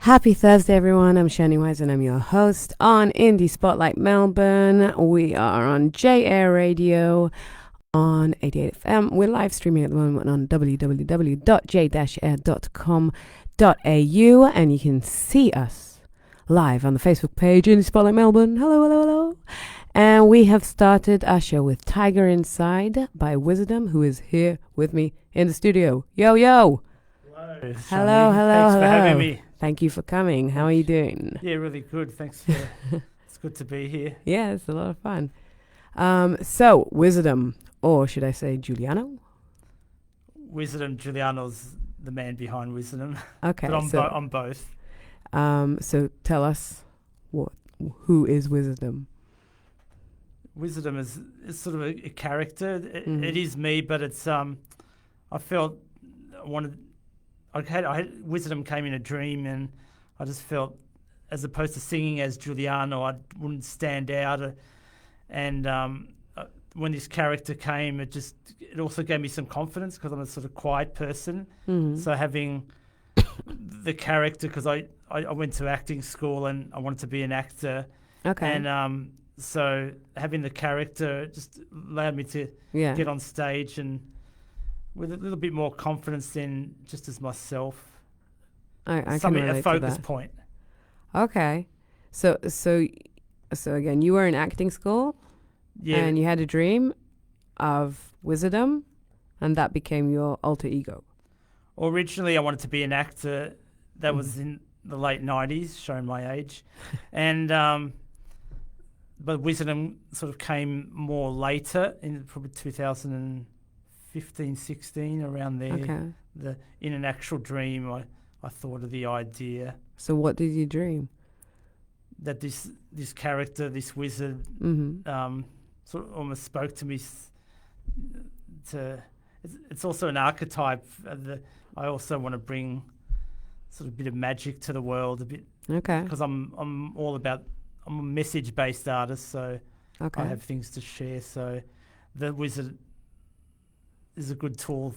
Happy Thursday, everyone. I'm Shani Weiss and I'm your host on Indie Spotlight Melbourne. We are on J-Air Radio on 88 FM. We're live streaming at the moment on www.j-air.com.au and you can see us live on the Facebook page, Indie Spotlight Melbourne. Hello, hello, hello. And we have started our show with Tiger Inside by Wizardom, who is here with me in the studio. Yo, yo. Hello, hello, hello. Thanks for having me. Thank you for coming. How are you doing? Yeah, really good. Thanks. It's good to be here. Yeah, it's a lot of fun. So, Wizardom, or should I say Giuliano? Wizardom, Giuliano's the man behind Wizardom. Okay. But I'm both. So tell us who is Wizardom? Wizardom is sort of a character. It is me, but it's I felt Wizardom came in a dream, and I just felt, as opposed to singing as Giuliano, I wouldn't stand out. And when this character came, it also gave me some confidence because I'm a sort of quiet person. So having the character, because I went to acting school and I wanted to be an actor. Okay. And so having the character just allowed me to get on stage and with a little bit more confidence than just as myself. I can relate a focus to that. point. Okay. So again, you were in acting school, and you had a dream of Wizardom, and that became your alter ego. Originally, I wanted to be an actor. That was in the late 90s, showing my age. And but Wizardom sort of came more later, in probably 2015, 16, around there. Okay. In an actual dream, I thought of the idea. So what did you dream? That this character, this wizard, sort of almost spoke to me. It's also an archetype. I also want to bring sort of a bit of magic to the world, a bit. Okay. Because I'm all about. I'm a message-based artist, so I have things to share. So the wizard is a good tool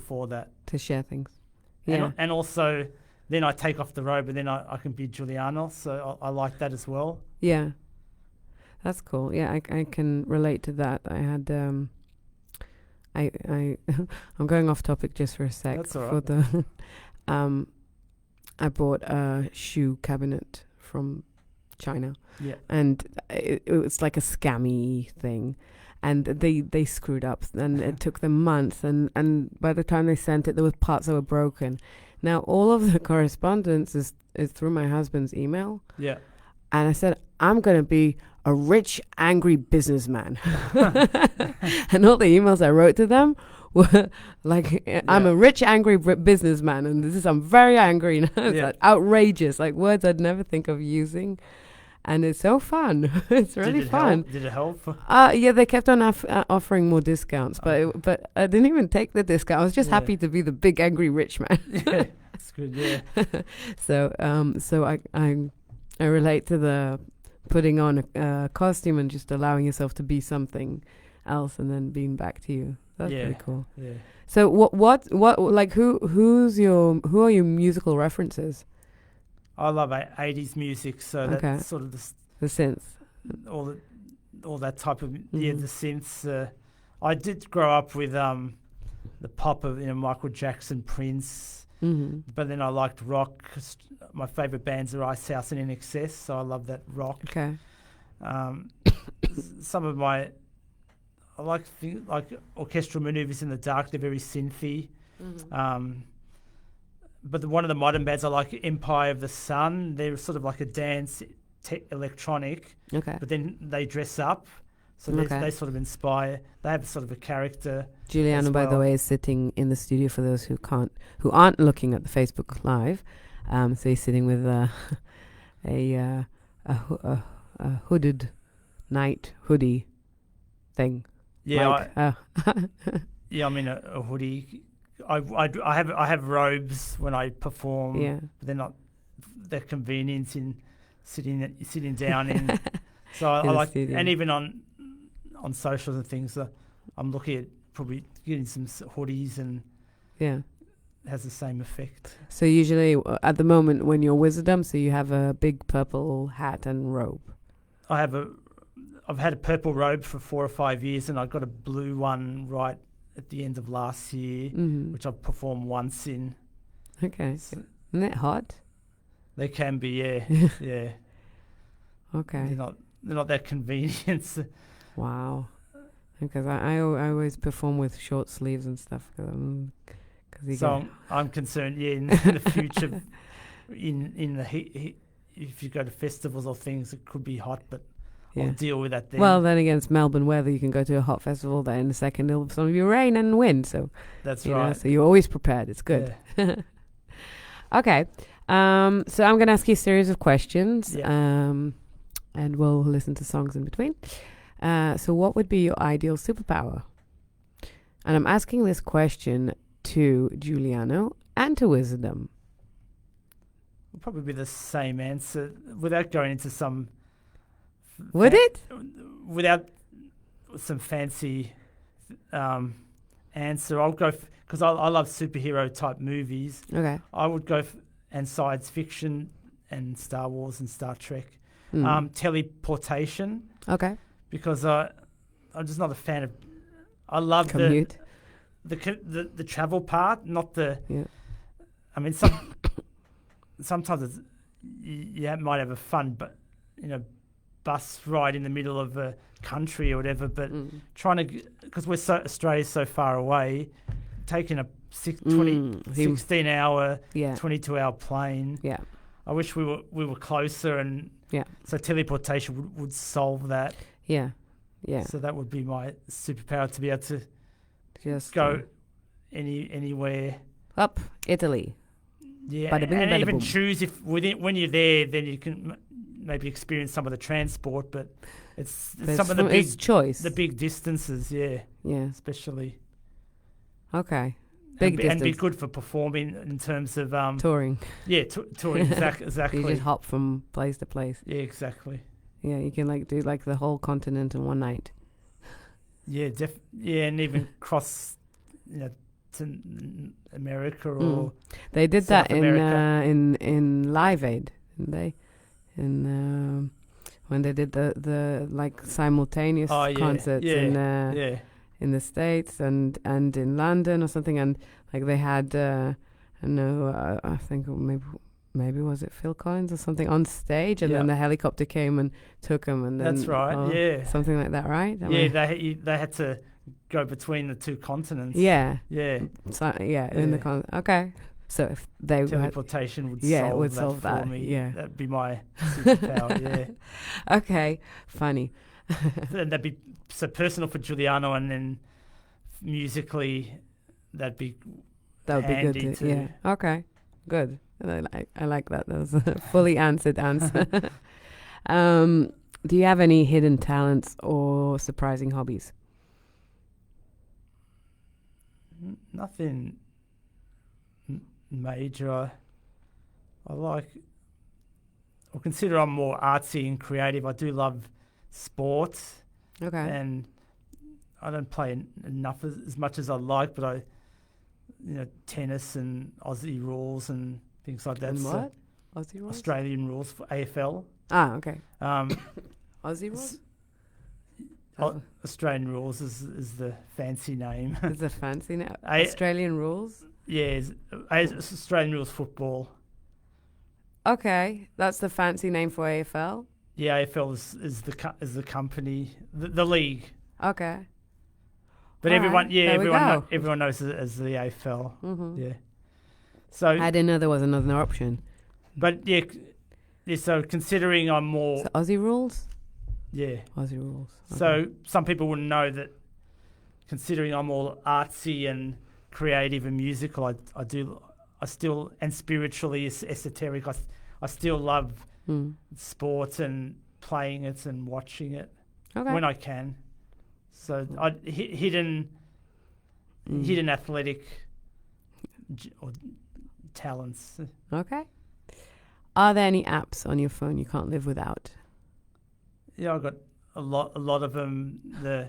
for that. To share things. Yeah. And also, then I take off the robe, and then I can be Giuliano. So I like that as well. Yeah. That's cool. Yeah, I can relate to that. I had I'm going off topic just for a sec. That's all right. For the I bought a shoe cabinet from China. Yeah. And it was like a scammy thing. And they screwed up, and it took them months. And by the time they sent it, there were parts that were broken. Now, all of the correspondence is through my husband's email. Yeah. And I said, I'm going to be a rich, angry businessman. And all the emails I wrote to them were like, I'm a rich, angry businessman. And I'm very angry. It's like outrageous, like words I'd never think of using. And it's so fun. It's really fun. Did it help? Yeah, they kept on offering more discounts, but I didn't even take the discount. I was just happy to be the big angry rich man. Yeah, that's good. Yeah. So I relate to the putting on a costume and just allowing yourself to be something else and then being back to you. That's pretty cool. Yeah. So what like who are your musical references? I love 80s music, so that's sort of the synth, all that type of the synths. I did grow up with the pop of Michael Jackson, Prince, but then I liked rock. My favorite bands are Ice House and NXS, so I love that rock. Okay. Some of I like orchestral maneuvers in the dark. They're very synthy. But one of the modern bands I like, Empire of the Sun. They're sort of like a dance electronic. Okay. But then they dress up, so they sort of inspire. They have sort of a character. Giuliano, by the way, is sitting in the studio for those who aren't looking at the Facebook Live. So he's sitting with a hooded night hoodie thing. Yeah. I'm in a hoodie. I have robes when I perform. Yeah. But they're not. They're convenience in sitting down in. So I like, and even on socials and things, I'm looking at probably getting some hoodies and has the same effect. So usually at the moment when you're Wizardom, so you have a big purple hat and robe. I've had a purple robe for 4 or 5 years, and I got a blue one right at the end of last year, which I've performed once in. Okay. So Isn't it hot? they can be, yeah, yeah. Okay. They're not that convenient. Wow. Because I always perform with short sleeves and stuff. So I'm concerned, in the future, in the heat, if you go to festivals or things, it could be hot, but I'll deal with that then. Well, then again, it's Melbourne weather. You can go to a hot festival, then in a second it'll be rain and wind. So that's right. right. So you're always prepared. It's good. Yeah. Okay. So I'm going to ask you a series of questions. Yeah. And we'll listen to songs in between. So what would be your ideal superpower? And I'm asking this question to Giuliano and to Wizardom. It'll probably be the same answer without going into some. Would it? Without some fancy answer, I'll go because I love superhero type movies. Okay. I would go and science fiction and Star Wars and Star Trek. Teleportation. Okay. Because I'm just not a fan of. I love commute. The travel part, not the. Yeah. I mean, sometimes it's, you might have a fun, but bus ride in the middle of a country or whatever. But trying to, because Australia's so far away, taking a 16-hour, 22-hour plane. Yeah. I wish we were closer, and so teleportation would solve that. Yeah. Yeah. So that would be my superpower, to be able to just go anywhere. Up Italy. Yeah, and even choose if when you're there, then you can maybe experience some of the transport, but it's some of the big choice, the big distances. Yeah, especially. Okay, and be good for performing in terms of touring. Yeah, touring exactly. You just hop from place to place. Yeah, exactly. Yeah, you can do the whole continent in one night. Yeah, and even cross, to America or they did South that in Live Aid, didn't they? When they did the simultaneous concerts in the States and in London or something, and they had I think maybe was it Phil Collins or something on stage, and then the helicopter came and took him, and then that's right, something like that, right? They had to go between the two continents. Yeah. So, in the okay. So if they teleportation would solve that for me. Yeah, that'd be my superpower. Yeah. Okay, funny. And that'd be so personal for Giuliano, and then musically, that would be good too. Yeah. Okay. Good. I like that. That was a fully answered answer. Do you have any hidden talents or surprising hobbies? Nothing major. I consider I'm more artsy and creative. I do love sports. Okay. And I don't play enough as much as I'd like, but tennis and Aussie rules and things like that. And what? Aussie rules? Australian rules for AFL. Ah, okay. Aussie rules? Australian rules is the fancy name. Is the fancy name? Australian rules? Yeah, it's Australian rules football. Okay, that's the fancy name for AFL? Yeah, AFL is the company, the league. Okay. But everyone knows it as the AFL. Mm-hmm. Yeah. So I didn't know there was another option. But so considering I'm more Aussie rules? Yeah. Aussie rules. Okay. So some people wouldn't know that, considering I'm all artsy and creative and musical, I still, and spiritually esoteric, I still love sports and playing it and watching it when I can. So hidden athletic or talents. Okay. Are there any apps on your phone you can't live without? Yeah, I've got a lot of them. The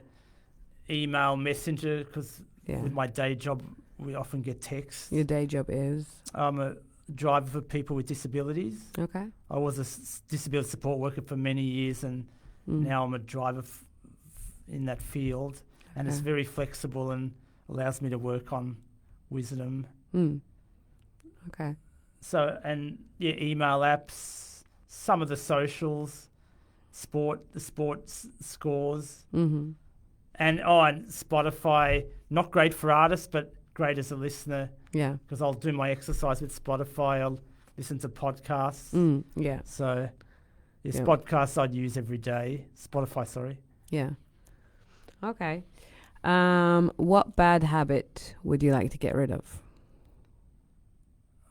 email messenger, because with my day job we often get texts. Your day job is? I'm a driver for people with disabilities. Okay. I was a disability support worker for many years, and now I'm a driver in that field. And it's very flexible and allows me to work on Wizardom. Okay. So, and email apps, some of the socials, the sports scores, and and Spotify. Not great for artists, but great as a listener. Yeah. Because I'll do my exercise with Spotify. I'll listen to podcasts. Yeah. So, podcasts I'd use every day. Spotify, sorry. Yeah. Okay. What bad habit would you like to get rid of?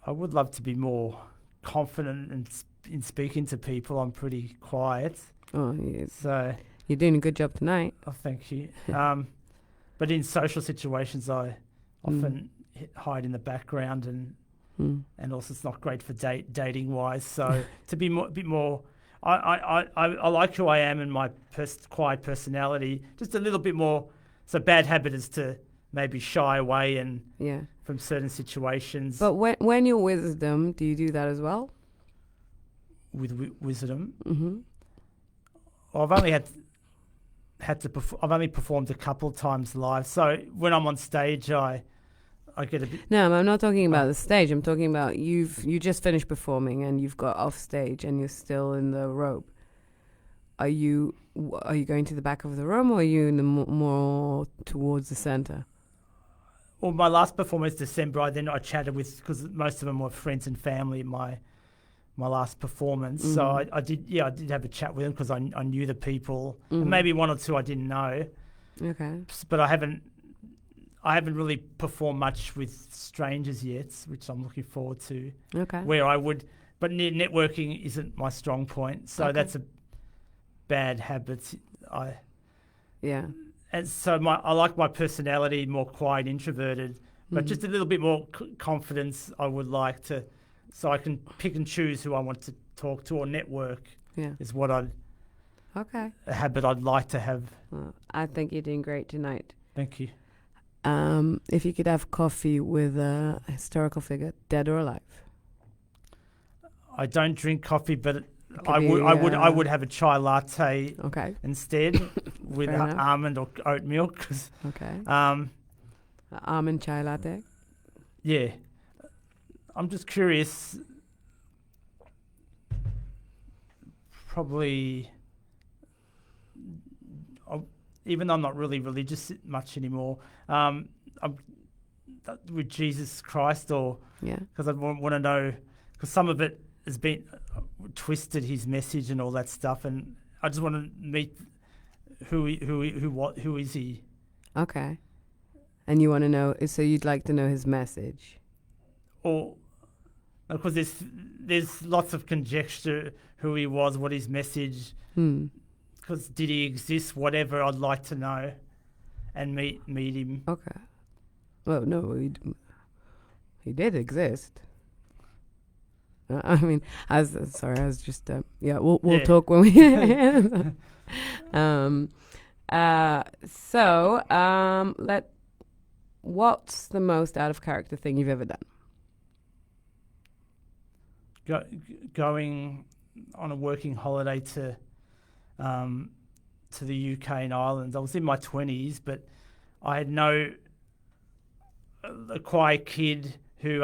I would love to be more confident in speaking to people. I'm pretty quiet. Oh, yes. So you're doing a good job tonight. Oh, thank you. But in social situations, I often hide in the background, and also it's not great for dating wise. So to be a bit more, I like who I am and my quiet personality. Just a little bit more. So bad habit is to maybe shy away and from certain situations. But when you're Wizardom, do you do that as well? With Wizardom, I've only had to I've only performed a couple times live. So when I'm on stage, I get a bit. No, I'm not talking about the stage. I'm talking about you just finished performing and you've got off stage and you're still in the robe. Are you going to the back of the room, or are you in the more towards the center? Well, my last performance December, I chatted with, because most of them were friends and family. My last performance, so I did have a chat with them because I knew the people, and maybe one or two I didn't know. Okay, but I haven't really performed much with strangers yet, which I'm looking forward to. Okay, where I would, but networking isn't my strong point, so that's a bad habit. And so I like my personality, more quiet, introverted, but just a little bit more confidence. I would like to, so I can pick and choose who I want to talk to or network. Is what a habit I'd like to have. Well, I think you're doing great tonight. Thank you. If you could have coffee with a historical figure, dead or alive? I don't drink coffee, but I would have a chai latte instead with almond or oat milk. Almond chai latte. Yeah, I'm just curious. Probably, even though I'm not really religious much anymore, with Jesus Christ, or because I want to know, because some of it has been twisted, his message and all that stuff, and I just want to meet who is he? Okay, and you want to know, so you'd like to know his message, or because there's lots of conjecture who he was, what his message. Because did he exist? Whatever, I'd like to know, and meet him. Okay. Well, no, he did exist. I mean, I was just we'll talk when we. What's the most out of character thing you've ever done? Going on a working holiday to the UK and Ireland. I was in my 20s, but I had a quiet kid who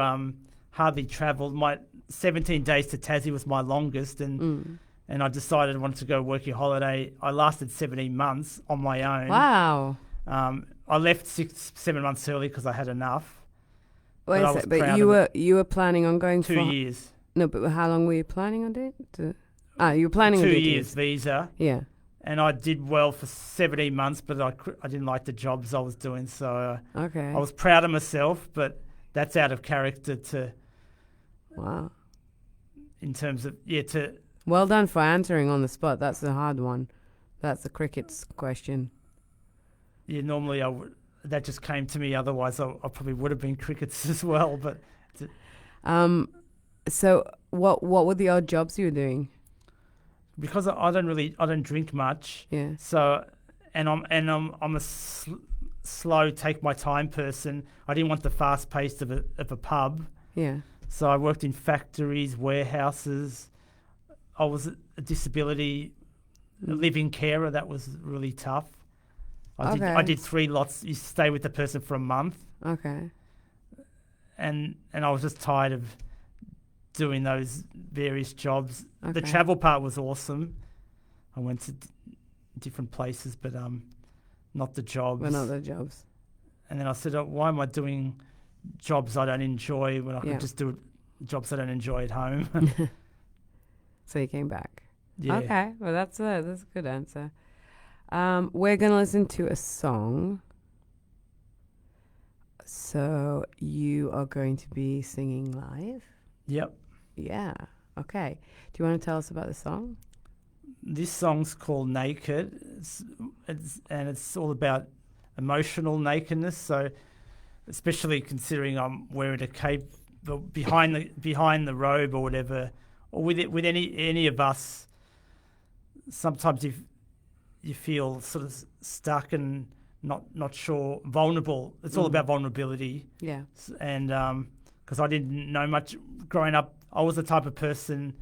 hardly travelled. My 17 days to Tassie was my longest, and I decided I wanted to go working holiday. I lasted 17 months on my own. Wow. I left 6-7 months early because I had enough. Wait a sec, but you were planning on going 2 years. No, but how long were you planning on doing? You were planning on 2 years visa. Yeah. And I did well for 17 months, but I didn't like the jobs I was doing. So I was proud of myself, but that's out of character to... Wow. In terms of, Well done for answering on the spot. That's a hard one. That's a cricket's question. Yeah, normally that just came to me. Otherwise, I probably would have been crickets as well. But... So what were the odd jobs you were doing? Because I don't drink much. Yeah. So, and I'm a slow, take my time person. I didn't want the fast pace of a pub. Yeah. So I worked in factories, warehouses. I was a disability living carer. That was really tough. I did 3 lots. You stay with the person for a month. Okay. And I was just tired of doing those various jobs. Okay. The travel part was awesome. I went to different places, but not the jobs. But not the jobs. And then I said, why am I doing jobs I don't enjoy when I could just do jobs I don't enjoy at home? So you came back. Yeah. Okay. Well, that's a good answer. We're going to listen to a song. So you are going to be singing live? Yep. Yeah. Okay. Do you want to tell us about the song? This song's called Naked. It's all about emotional nakedness. So, especially considering I'm wearing a cape behind the robe or whatever, or with any of us, sometimes you feel sort of stuck and not sure, vulnerable. It's all about vulnerability. Yeah. And because I didn't know much growing up, I was the type of person.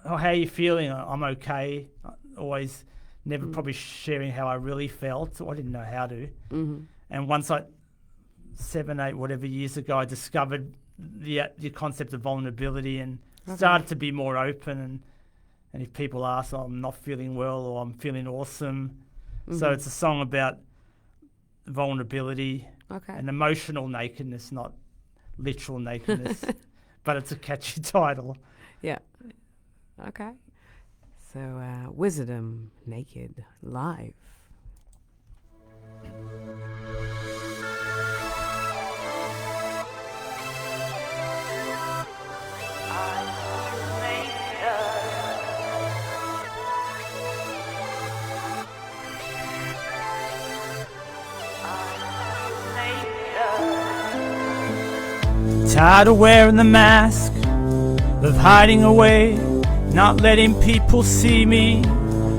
Oh, how are you feeling? I'm okay. Always, never probably sharing how I really felt. So I didn't know how to. Mm-hmm. And once 7, 8, whatever years ago, I discovered the concept of vulnerability and started to be more open. And if people ask, I'm not feeling well or I'm feeling awesome. Mm-hmm. So it's a song about vulnerability and emotional nakedness, not literal nakedness. But it's a catchy title. Yeah. Okay. So, Wizardom, Naked, live. Tired of wearing the mask, of hiding away, not letting people see me.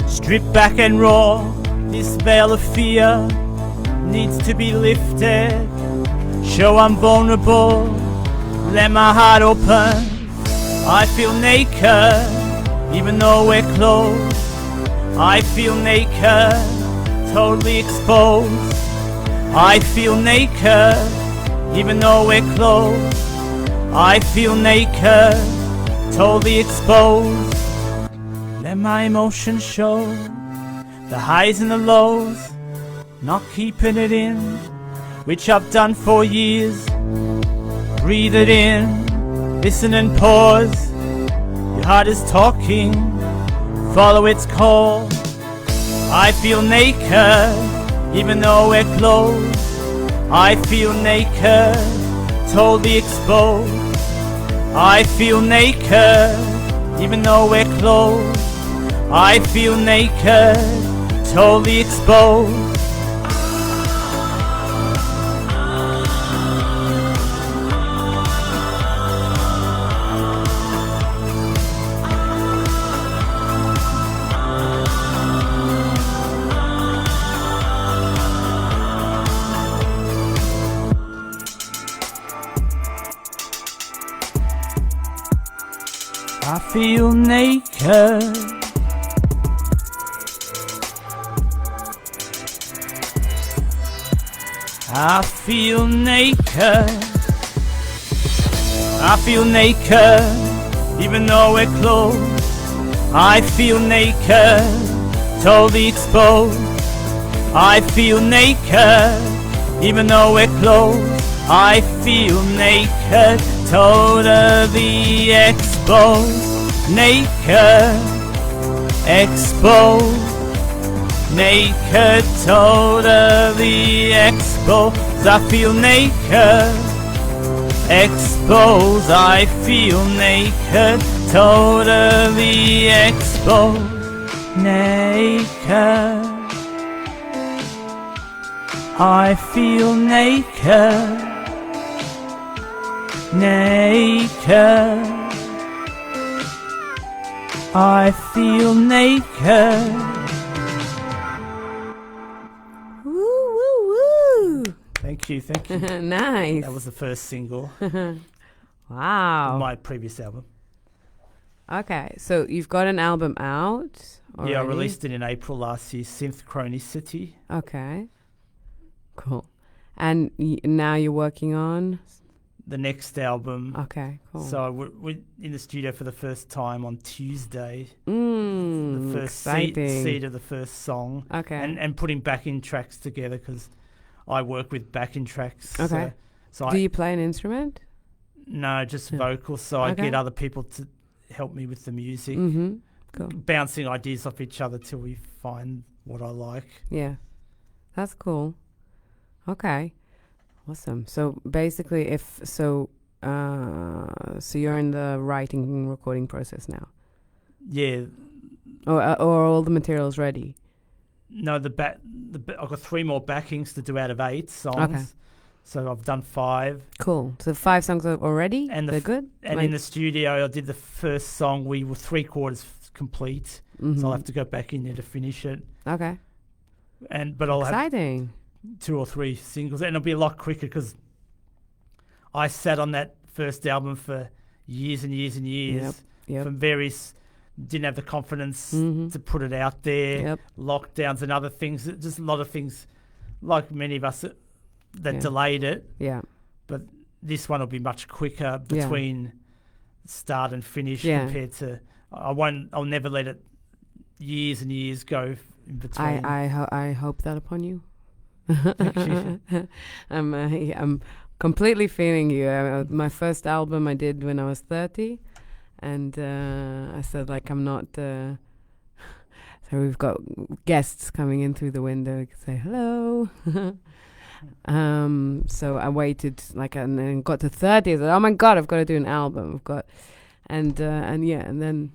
Strip back and raw, this veil of fear needs to be lifted. Show I'm vulnerable, let my heart open. I feel naked, even though we're close. I feel naked, totally exposed. I feel naked, even though we're close. I feel naked, totally exposed. Let my emotions show, the highs and the lows, not keeping it in, which I've done for years. Breathe it in, listen and pause. Your heart is talking, follow its call. I feel naked, even though we're close. I feel naked, totally exposed. I feel naked, even though we're close. I feel naked, totally exposed. I feel naked. I feel naked. I feel naked, even though we're close. I feel naked, totally exposed. I feel naked, even though we're close. I feel naked, totally exposed. Naked, exposed. Naked, totally exposed. I feel naked, exposed. I feel naked, totally exposed. Naked, I feel naked. Naked, I feel naked. Woo Thank you. Nice. That was the first single Wow. of my previous album. Okay, so you've got an album out already? Yeah, I released it in April last year, Synth Chronicity. Okay, cool. And now you're working on? The next album. Okay, cool. So we're in the studio for the first time on Tuesday. The first seed of the first song. Okay. And putting backing tracks together because I work with backing tracks. Okay. So do you play an instrument? No, just vocals. So I get other people to help me with the music. Mm-hmm. Cool. Bouncing ideas off each other till we find what I like. Yeah, that's cool. Okay, awesome. So basically, so you're in the writing and recording process now. Yeah. Or all the materials ready? No, I've got 3 more backings to do out of 8 songs. Okay. So I've done 5. Cool. So 5 songs already? And they're good? And in the studio, I did the first song. We were 3/4 complete. Mm-hmm. So I'll have to go back in there to finish it. Okay. But I'll Exciting. have 2 or 3 singles. And it'll be a lot quicker because I sat on that first album for years and years and years. Yep. From various... Didn't have the confidence to put it out there. Yep. Lockdowns and other things. Just a lot of things, like many of us, that delayed it. Yeah. But this one will be much quicker between start and finish compared to... I'll never let it years and years go in between. I hope that upon you. Thank you. I'm completely feeling you. My first album I did when I was 30. And I said, like, I'm not... so we've got guests coming in through the window. You can say, hello. So I waited, and then got to 30. I said, oh, my God, I've got to do an album. And then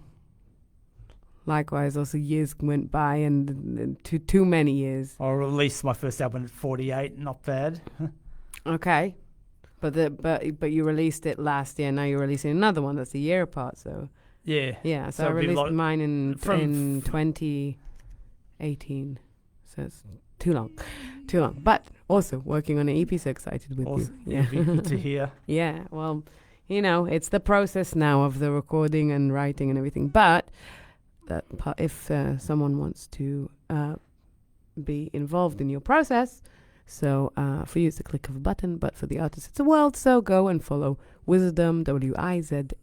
likewise, also years went by and too many years. I released my first album at 48. Not bad. Okay. But you released it last year. Now you're releasing another one that's a year apart. So yeah. So I released mine in 2018. So it's too long. But also working on an EP. So excited with you. Yeah, it'd be good to hear. Yeah. Well, it's the process now of the recording and writing and everything. But if someone wants to be involved in your process. So for you, it's a click of a button, but for the artist, it's a world. So go and follow Wizardom, Wizardom.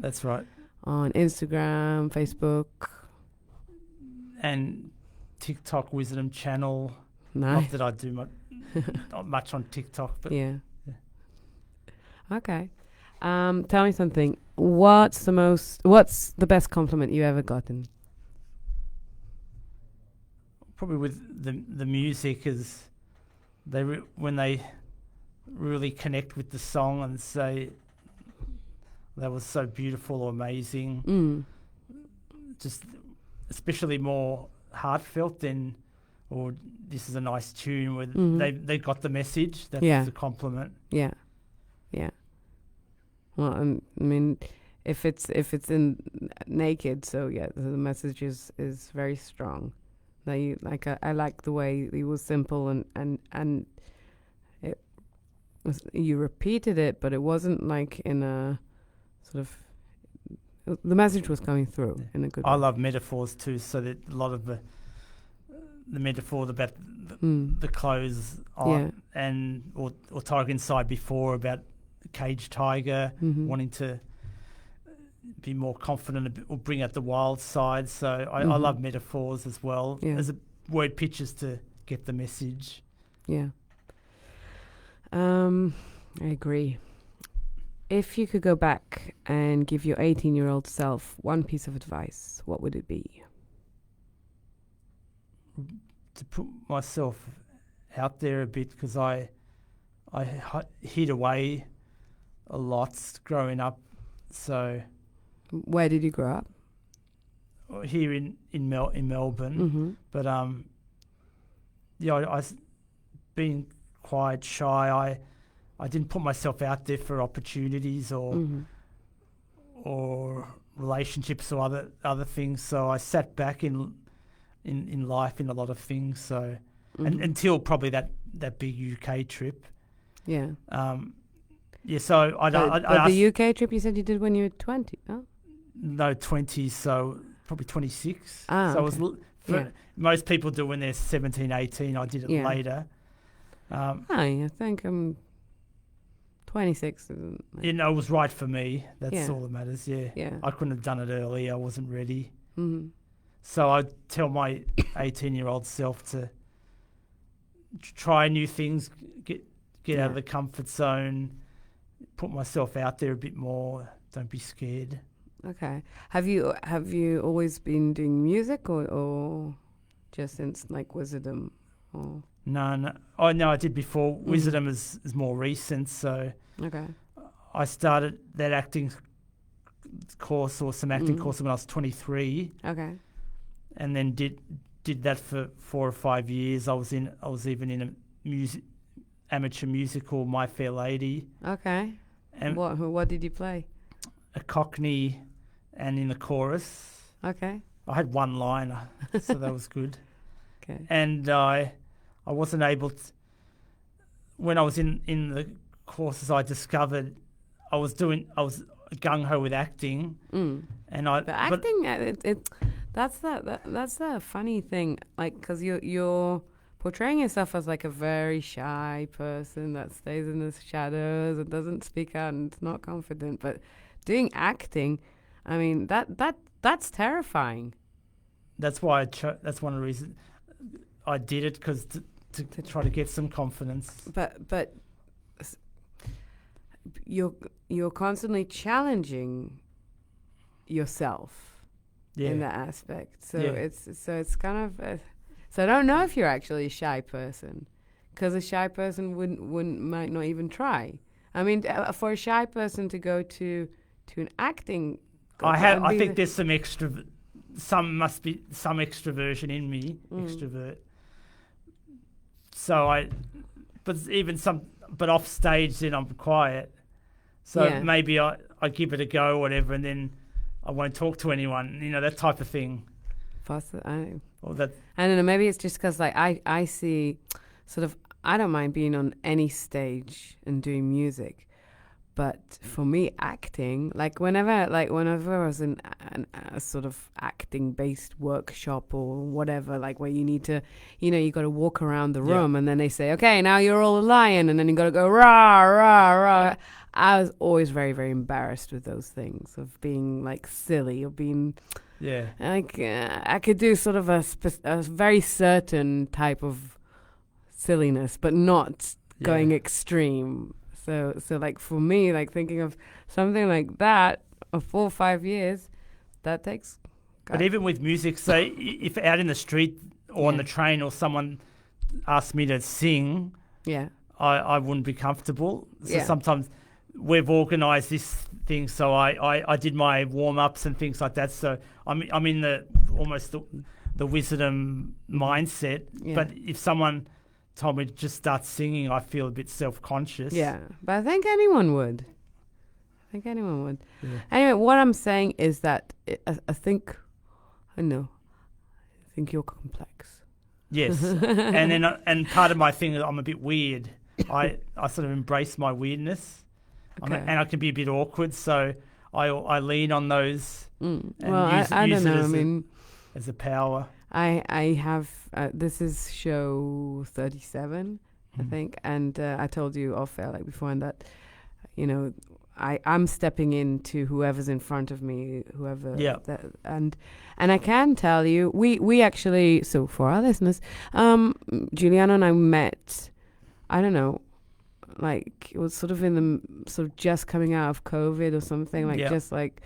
That's right. On Instagram, Facebook. And TikTok, Wizardom channel. Nice. Not that I do not much on TikTok, but... Yeah. Okay. Tell me something. What's the best compliment you ever gotten? Probably with the music is when they really connect with the song and say that was so beautiful or amazing. Just especially more heartfelt than or this is a nice tune where they got the message. That's the compliment. Yeah. Well, I mean, if it's in naked, so the message is very strong. That you I like the way it was simple and it was, you repeated it, but it wasn't like in a sort of the message was coming through in a good way. I love metaphors too, so that a lot of the metaphor about the clothes on and or tiger inside before about caged tiger wanting to be more confident or bring out the wild side. So I love metaphors as well as word pictures to get the message. Yeah. I agree. If you could go back and give your 18-year-old self one piece of advice, what would it be? To put myself out there a bit, because I hid away a lot growing up. So where did you grow up? Here in Melbourne. But I being quite shy. I didn't put myself out there for opportunities or relationships or other things. So I sat back in life in a lot of things. So and until probably that that big UK trip. Yeah. Yeah, so I But the UK trip you said you did when you were 20, oh? no 20, so probably 26. Ah, so okay. it was most people do when they're 17, 18. I did it Yeah. later. I think I'm 26. Isn't it? It was right for me. That's Yeah. all that matters. Yeah. Yeah. I couldn't have done it early. I wasn't ready. Mm-hmm. So I'd tell my 18-year-old self to try new things, get out of the comfort zone, put myself out there a bit more. Don't be scared. Okay. Have you always been doing music or just since like Wizardom? Or? No. Oh, no, I did before. Wizardom is more recent. So Okay. I started that acting course or some acting course when I was 23. Okay. And then did that for 4 or 5 years. I was even in a amateur musical, My Fair Lady. Okay. And what did you play? a Cockney, and in the chorus. Okay. I had one line, so that was good. Okay. And I wasn't able to. When I was in the courses, I discovered I was gung ho with acting, and But acting, that's the funny thing, like, because you're portraying yourself as like a very shy person that stays in the shadows and doesn't speak out and is not confident. But doing acting, I mean, that's terrifying. That's why that's one of the reasons I did it, because to try to get some confidence. But you're constantly challenging yourself in that aspect. So it's kind of so I don't know if you're actually a shy person, because a shy person might not even try. I mean, for a shy person to go to an acting, I think there's must be some extroversion in me, extrovert. So but off stage then I'm quiet. So maybe I give it a go or whatever, and then I won't talk to anyone, that type of thing. I don't know, maybe it's just because like I see sort of, I don't mind being on any stage and doing music, but for me acting, like whenever I was in a sort of acting based workshop or whatever, like where you need to, you got to walk around the room and then they say, okay, now you're all a lion, and then you got to go rah rah rah. I was always very, very embarrassed with those things, of being like silly or being like I could do sort of a very certain type of silliness, but not going extreme. So like for me, like thinking of something like that of 4 or 5 years, that takes. But even with music, say if out in the street or on the train or someone asked me to sing, I wouldn't be comfortable. So sometimes we've organised this thing, so I did my warm ups and things like that. So I'm in the Wizardom mindset. Yeah. But if someone told me to just start singing, I feel a bit self-conscious. Yeah, but I think anyone would. Yeah. Anyway, what I'm saying is that I think you're complex. Yes, and then and part of my thing is I'm a bit weird. I sort of embrace my weirdness, and I can be a bit awkward, so I lean on those. And I don't know. As a power. I have this is show 37, I think, and I told you off air like before, and that I'm stepping into whoever's in front of me, and I can tell you we actually, so for our listeners, Juliana and I met, I don't know, like it was sort of in the sort of just coming out of COVID or something, like just like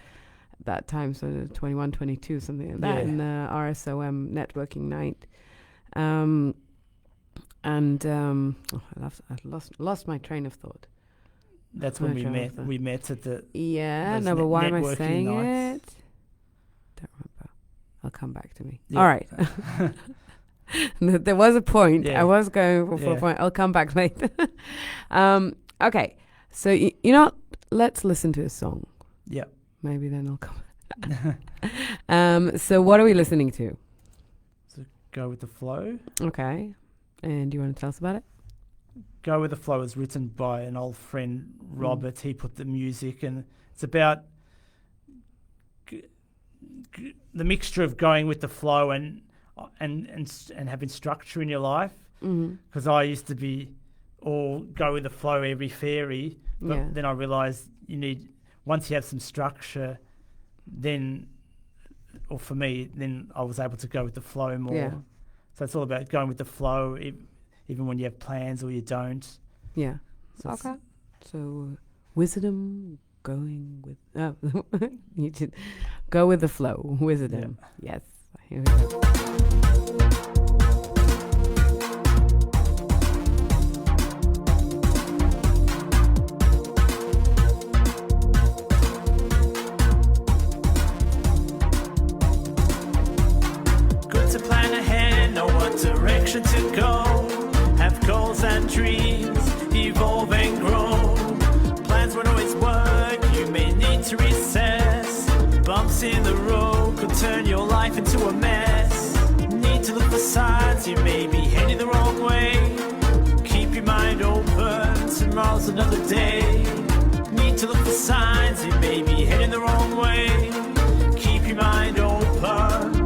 that time, so 21, 22, something like that, in the RSOM networking night. I lost my train of thought. That's when we met. We met at the but why am I saying nights. it? Don't remember. I'll come back to me. All right. There was a point. I was going for a point. I'll come back later. Okay. So let's listen to a song. Yeah. Maybe then I'll come. So what are we listening to? So go with the flow. Okay. And do you want to tell us about it? Go With The Flow was written by an old friend, Robert. He put the music, and it's about the mixture of going with the flow and having structure in your life. Because I used to be all go with the flow, every fairy, but then I realised once you have some structure, then, or for me, then I was able to go with the flow more. Yeah. So it's all about going with the flow, even when you have plans or you don't. Yeah. Okay. So, Wizardom, going with... you should go with the flow. Wizardom. Yeah. Yes. Here we go. Direction to go, have goals and dreams, evolve and grow. Plans won't always work, you may need to recess. Bumps in the road could turn your life into a mess. Need to look for signs, you may be heading the wrong way. Keep your mind open, tomorrow's another day. Need to look for signs, you may be heading the wrong way. Keep your mind open.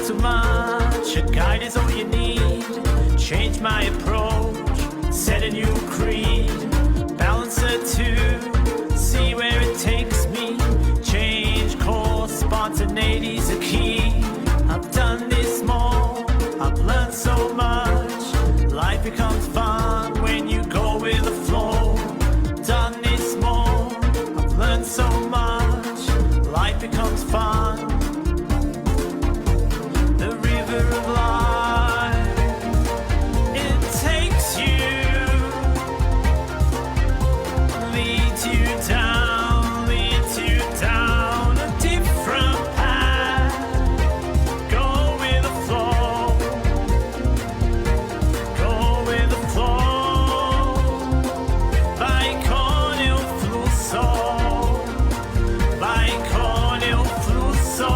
Too much, a guide is all you need. Change my approach, set a new creed. Balance the two, see where it takes me. Change course, spontaneity's a key. I've done this more, I've learned so much. Life becomes fun when you go with the flow. Done this more, I've learned so much. Life becomes fun. Of life, it takes you, leads you down a different path. Go with the flow, go with the flow. Vai con il flusso, vai con il flusso.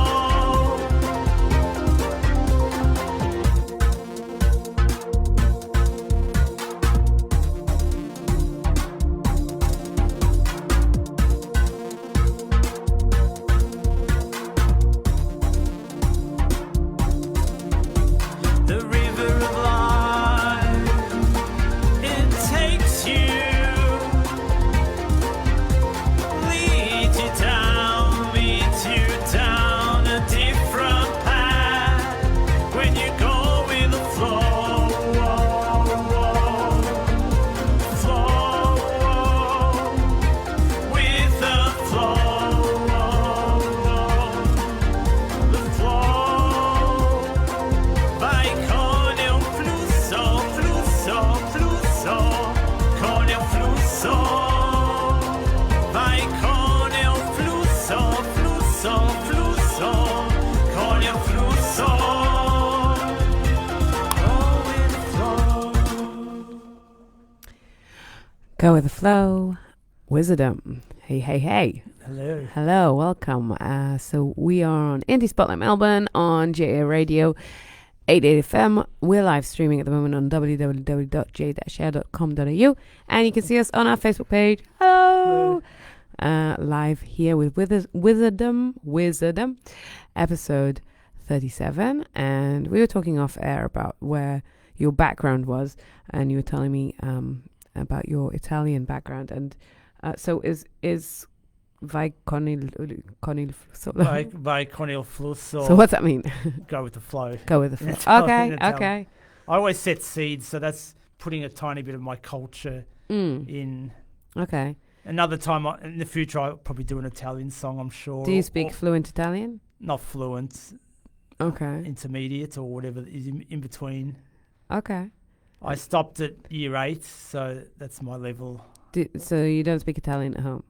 Go with the flow, Wizardom. Hey, hey, hey. Hello. Hello, welcome. So we are on Indie Spotlight Melbourne on JA Radio 88 FM. We're live streaming at the moment on www.j-air.com.au, and you can see us on our Facebook page. Hello. Live here with Wizardom, episode 37. And we were talking off air about where your background was, and you were telling me about your Italian background, and so is vai con il flusso. Vai con il flusso. So what's that mean? Go with the flow. Go with the flow. Okay. I always set seeds, so that's putting a tiny bit of my culture in. Okay. Another time in the future, I'll probably do an Italian song, I'm sure. Do you speak fluent Italian? Not fluent. Okay. Intermediate or whatever is in between. Okay. I stopped at year 8, so that's my level. So you don't speak Italian at home?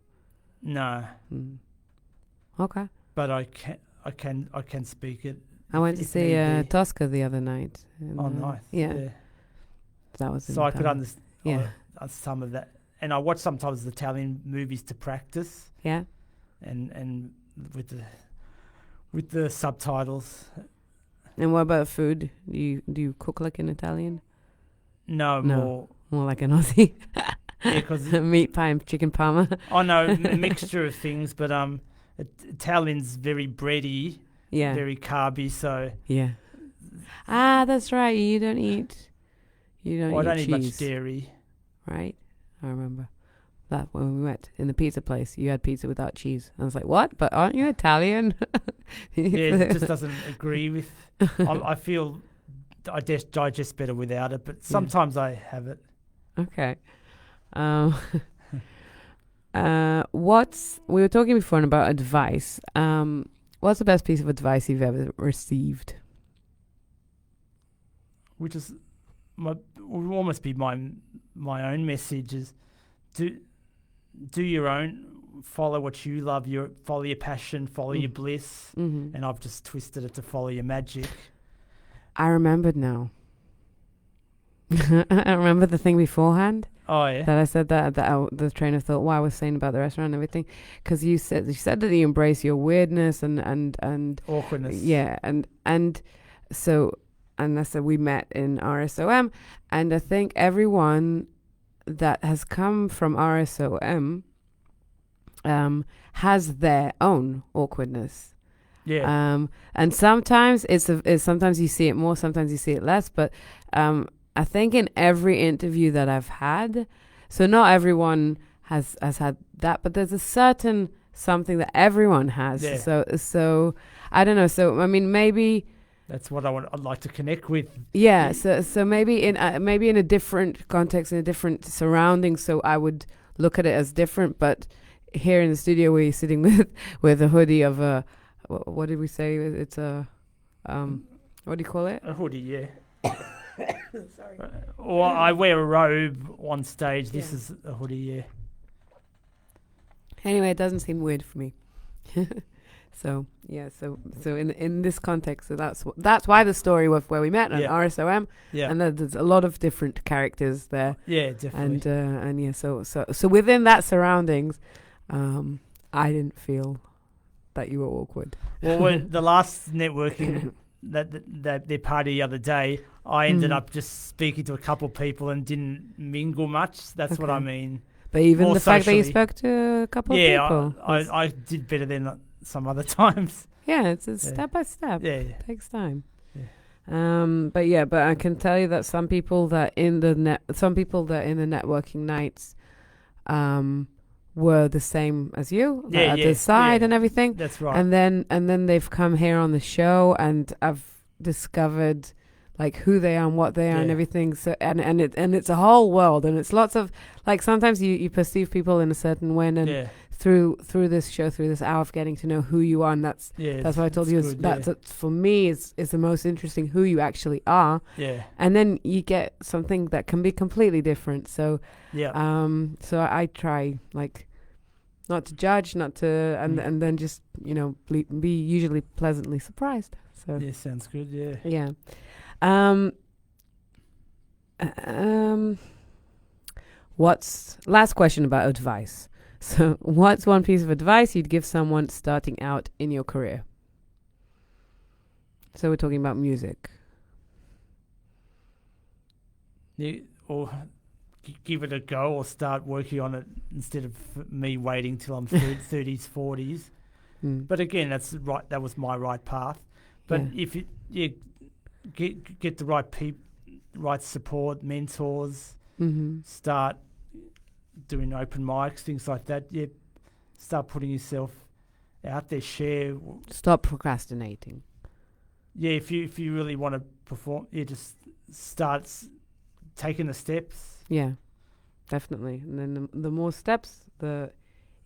No, Okay. but I can speak it. I went to if see need be. Tosca the other night. Oh, nice. Yeah. That was So I could understand Yeah. some of that, and I watch sometimes Italian movies to practice, Yeah. and with the subtitles. And what about food? Do you cook like in Italian? No, No. More like an Aussie. because Meat pie and chicken parma. I know a mixture of things, but Italian's very bready, Yeah. very carby. So Yeah. Ah, that's right. You don't eat I don't cheese, eat much dairy. right? I remember that when we went in the pizza place, you had pizza without cheese. I was like, what? But aren't you Italian? Yeah, it just doesn't agree with. I feel I digest better without it, but sometimes I have it. Okay. We were talking before about advice. What's the best piece of advice you've ever received? Which is will almost be my own message is do your own, follow what you love, follow your passion, follow your bliss, and I've just twisted it to follow your magic. I remembered now. I remember the thing beforehand. Oh yeah. That I said the train of thought. What I was saying about the restaurant and everything, because you said that you embrace your weirdness and awkwardness. Yeah, and I said we met in RSOM, and I think everyone that has come from RSOM has their own awkwardness. Yeah. And sometimes it's sometimes you see it more, sometimes you see it less, but I think in every interview that I've had, so not everyone has had that, but there's a certain something that everyone has. Yeah. So I don't know. So I mean, maybe that's what I'd like to connect with. Yeah. So maybe in a different context, in a different surrounding. So I would look at it as different. But here in the studio, we're sitting with a hoodie of a what did we say? It's a what do you call it? A hoodie, yeah. Sorry. Or I wear a robe on stage. This is a hoodie, yeah. Anyway, it doesn't seem weird for me. So in this context, so that's why the story of where we met at RSOM. Yeah. And there's a lot of different characters there. Yeah, definitely. And yeah, so within that surroundings, I didn't feel that you were awkward. Well, when the last networking that their party the other day, I ended up just speaking to a couple of people and didn't mingle much. That's what I mean. But even more the socially. fact that you spoke to a couple of people. Yeah, I did better than some other times. Yeah, it's step by step. Yeah. It takes time. Yeah. But I can tell you that some people that in the networking nights were the same as you at the side and everything. That's right. And then they've come here on the show and I've discovered like who they are and what they are and everything. So and it's a whole world, and it's lots of like sometimes you perceive people in a certain way, and through this show, through this hour of getting to know who you are, and that's what I told you. That's for me is the most interesting, who you actually are. Yeah. And then you get something that can be completely different. So so I try like not to judge, not to and then just be usually pleasantly surprised. So yeah, sounds good. Yeah. Yeah. What's last question about advice? So, what's one piece of advice you'd give someone starting out in your career? So, we're talking about music. Yeah, or give it a go, or start working on it instead of me waiting till I'm 30s, 40s. But again, that's right. That was my right path. But if you get the right people, right support, mentors, start doing open mics, things like that. Yeah, start putting yourself out there. Share. Stop procrastinating. Yeah, if you really want to perform, just start taking the steps. Yeah, definitely. And then the more steps, the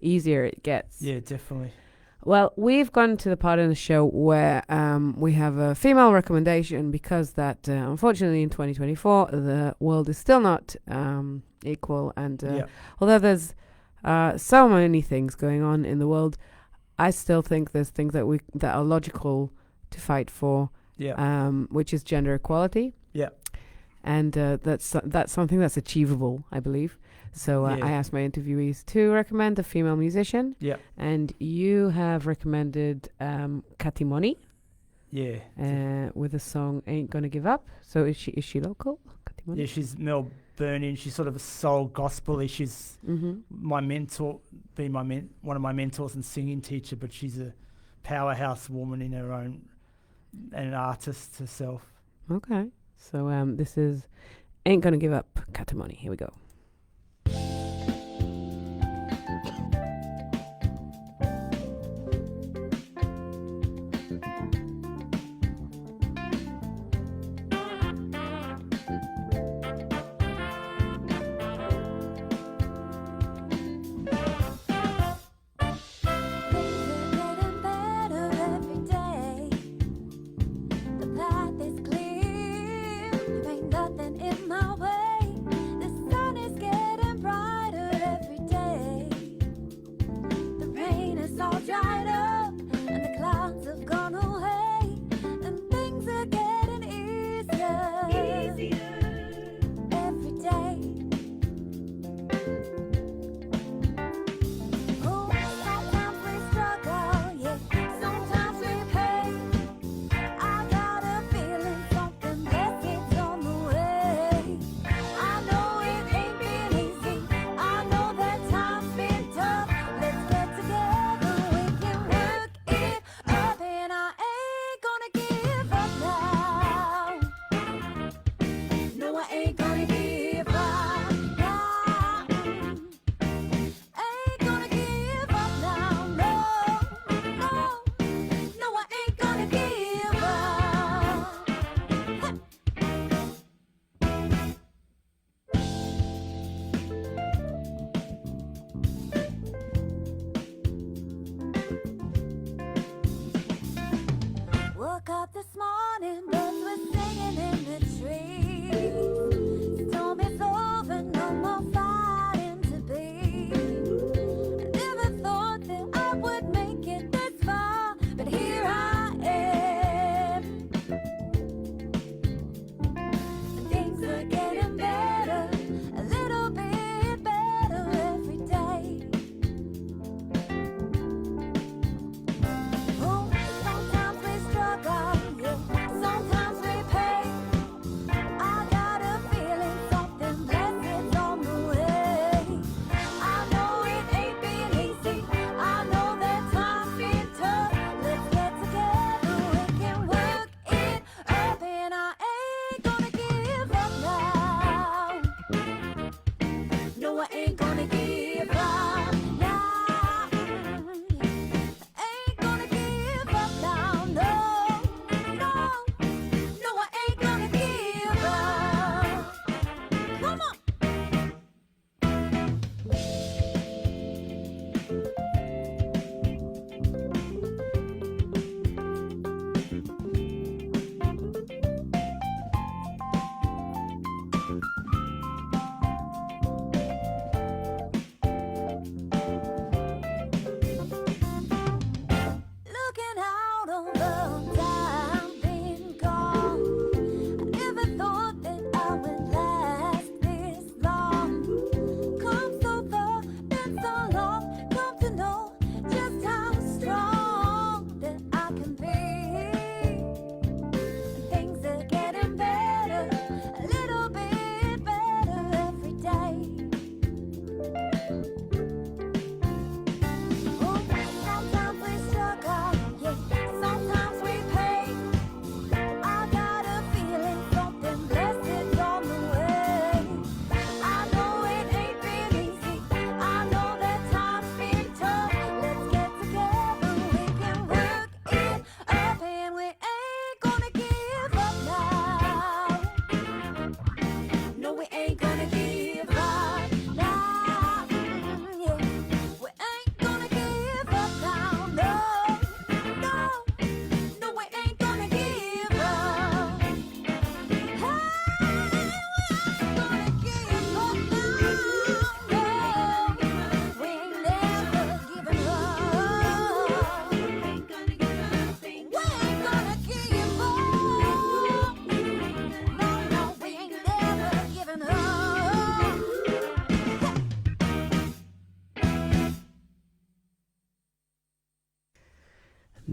easier it gets. Yeah, definitely. Well, we've gone to the part in the show where we have a female recommendation because that, unfortunately, in 2024, the world is still not equal. And although there's so many things going on in the world, I still think there's things that are logical to fight for, which is gender equality. Yeah. And that's something that's achievable, I believe. So I asked my interviewees to recommend a female musician. Yeah. And you have recommended Katimoni. Yeah. With the song "Ain't Gonna Give Up." So is she local? Katimoni? Yeah, she's Melbourne. She's sort of a soul gospel. She's my mentor, one of my mentors and singing teacher. But she's a powerhouse woman in her own, and an artist herself. Okay. So this is "Ain't Gonna Give Up," Katimoni. Here we go. Nothing in my way. The sun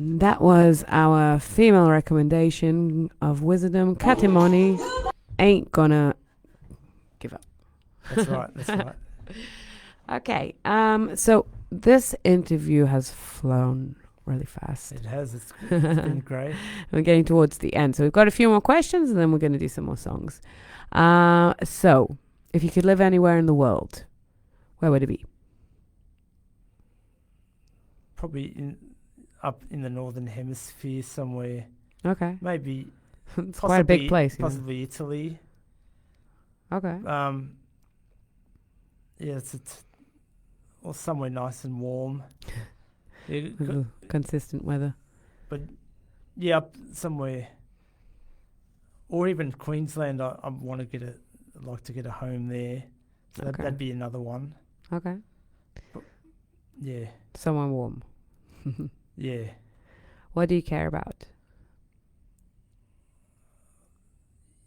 That was our female recommendation of Wizardom. Katimoni ain't gonna give up. That's right. That's right. Okay. So this interview has flown really fast. It has. It's been great. We're getting towards the end. So we've got a few more questions and then we're going to do some more songs. So if you could live anywhere in the world, where would it be? Probably up in the northern hemisphere somewhere. Okay. Maybe. It's quite a big place. Possibly Italy. Okay. Yeah, or somewhere nice and warm. Yeah, consistent weather. But yeah, up somewhere, or even Queensland. I want to like to get a home there. So Okay. that'd be another one. Okay. But, yeah. Somewhere warm. Yeah. What do you care about?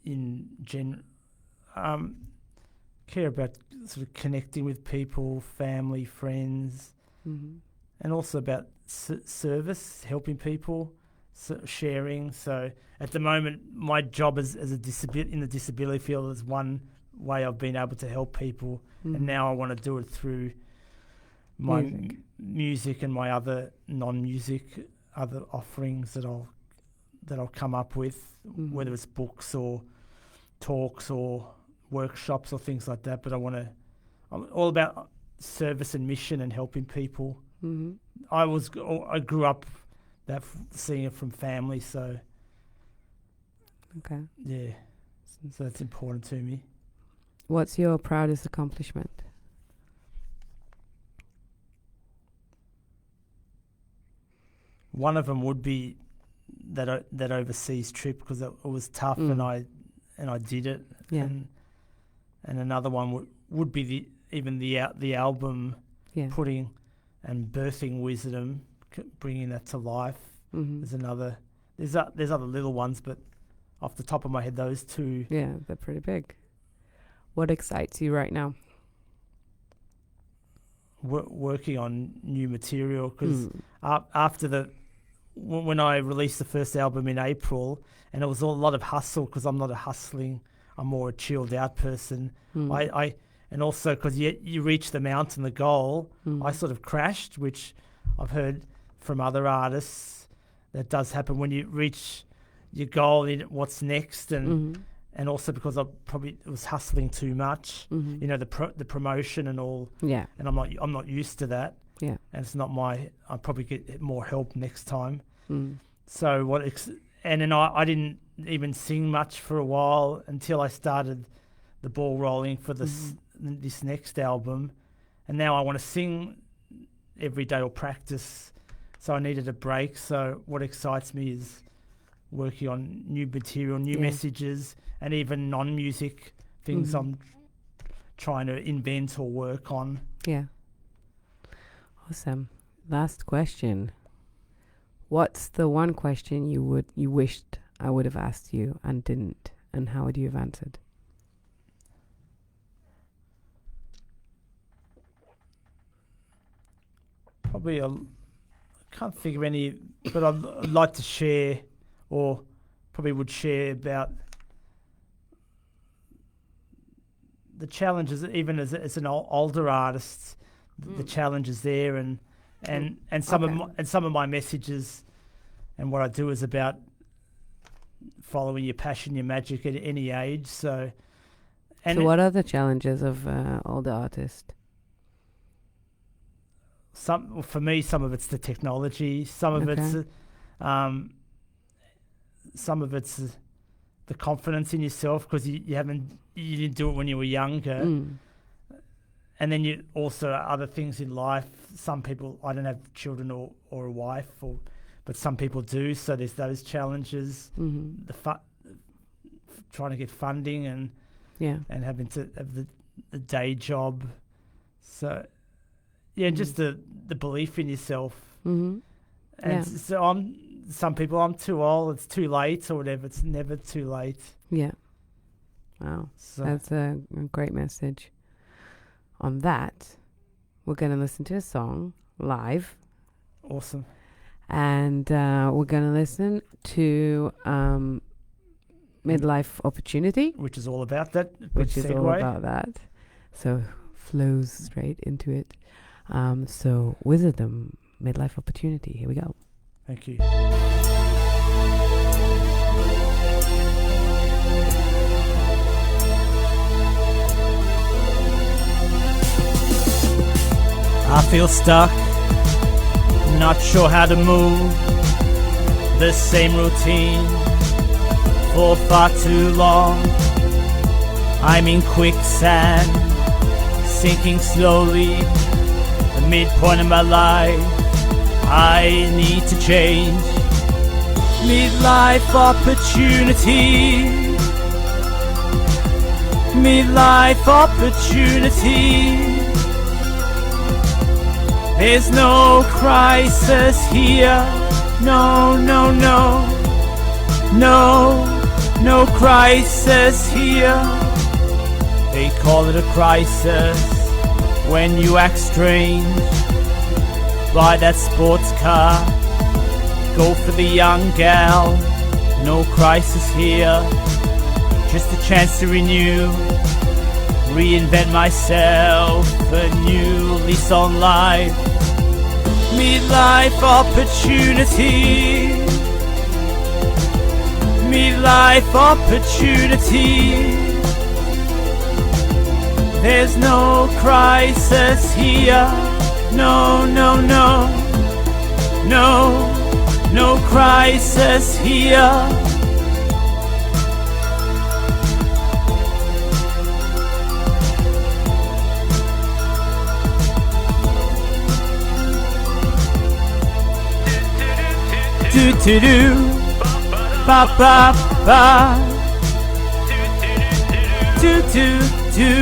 In care about sort of connecting with people, family, friends, and also about service, helping people, sharing. So at the moment, my job in the disability field is one way I've been able to help people, and now I want to do it through my music and my other non-music, other offerings that I'll come up with, whether it's books or talks or workshops or things like that. But I'm all about service and mission and helping people. I grew up seeing it from family, so okay. Yeah, so that's important to me. What's your proudest accomplishment? One of them would be that overseas trip, because it was tough, and I did it. Yeah. And another one would be the album, putting and birthing Wizardom, bringing that to life. There's other little ones, but off the top of my head, those two. Yeah, they're pretty big. What excites you right now? Working on new material, because after when I released the first album in April, and it was a lot of hustle, because I'm not I'm more a chilled out person. And also because you reach the mountain, the goal, I sort of crashed, which I've heard from other artists that does happen when you reach your goal. What's next, and also because I probably was hustling too much, the promotion and all. Yeah. And I'm not used to that. Yeah. And it's not I'll probably get more help next time. So and then I didn't even sing much for a while until I started the ball rolling for this next album, and now I want to sing every day or practice. So I needed a break. So what excites me is working on new material, new messages, and even non-music things I'm trying to invent or work on. Yeah. Awesome. Last question. What's the one question you wished I would have asked you and didn't, and how would you have answered? Probably I can't think of any, but I'd like to share, or probably would share about the challenges, even as an older artist, the challenges there, and some of my messages, and what I do is about following your passion, your magic at any age. So what are the challenges of older artists? For me, some of it's the technology, some of it's the confidence in yourself, because you didn't do it when you were younger. And then you also other things in life. Some people, I don't have children or a wife, but some people do. So there's those challenges. Trying to get funding and having to have the day job. So just the belief in yourself. And so some people, I'm too old, it's too late, or whatever. It's never too late. Yeah. Wow. So that's a great message. On that, we're going to listen to a song live. Awesome. And we're going to listen to Midlife Opportunity, which is all about that. Which is all about that. So flows straight into it. So Wizardom, Midlife Opportunity. Here we go. Thank you. I feel stuck, not sure how to move. The same routine for far too long. I'm in quicksand, sinking slowly. The midpoint of my life, I need to change. Midlife opportunity. Midlife opportunity. There's no crisis here. No, no, no. No crisis here. They call it a crisis when you act strange. Buy that sports car, go for the young gal. No crisis here, just a chance to renew. Reinvent myself, a new lease on life. Midlife opportunity. Midlife opportunity. There's no crisis here. No, no, no. No crisis here. Do do do, ba ba ba, do do do,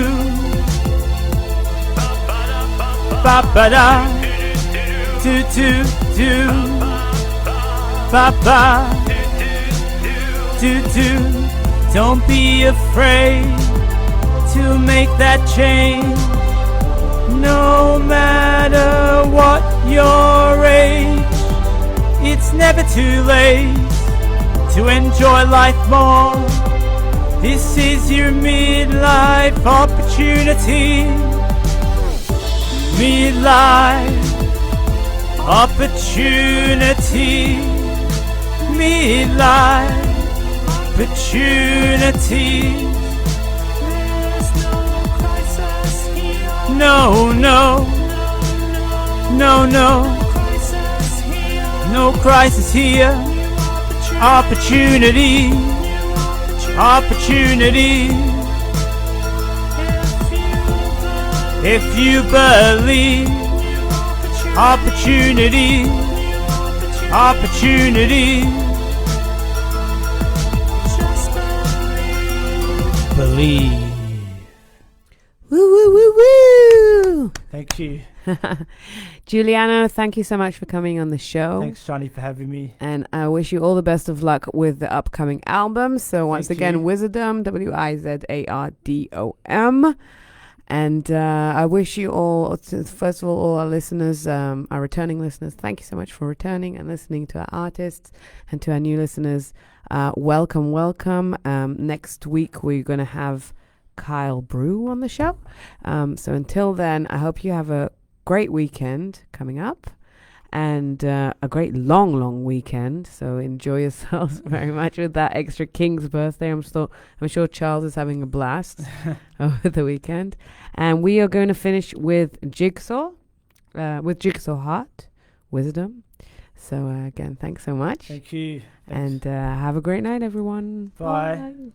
ba ba da, do do do, ba ba, do do. Don't be afraid to make that change. No matter what your age, it's never too late to enjoy life more. This is your midlife opportunity. Midlife opportunity. Midlife opportunity. There's no crisis here. No, no. No, no. No crisis here. Opportunity. Opportunity. If you believe. Opportunity. Opportunity. Believe. Woo, woo, woo, woo. Thank you. Juliano, thank you so much for coming on the show. Thanks, Shani, for having me. And I wish you all the best of luck with the upcoming album. So once again, Wizardom, Wizardom. And I wish you all, first of all our listeners, our returning listeners, thank you so much for returning and listening to our artists. And to our new listeners, welcome, welcome. Next week, we're going to have Kyle Brew on the show. So until then, I hope you have a great weekend coming up and a great long weekend. So enjoy yourselves very much with that extra King's birthday. I'm sure Charles is having a blast over the weekend. And we are going to finish with Jigsaw Heart, Wizardom. So again, thanks so much. Thank you. Thanks. And have a great night, everyone. Bye. Bye.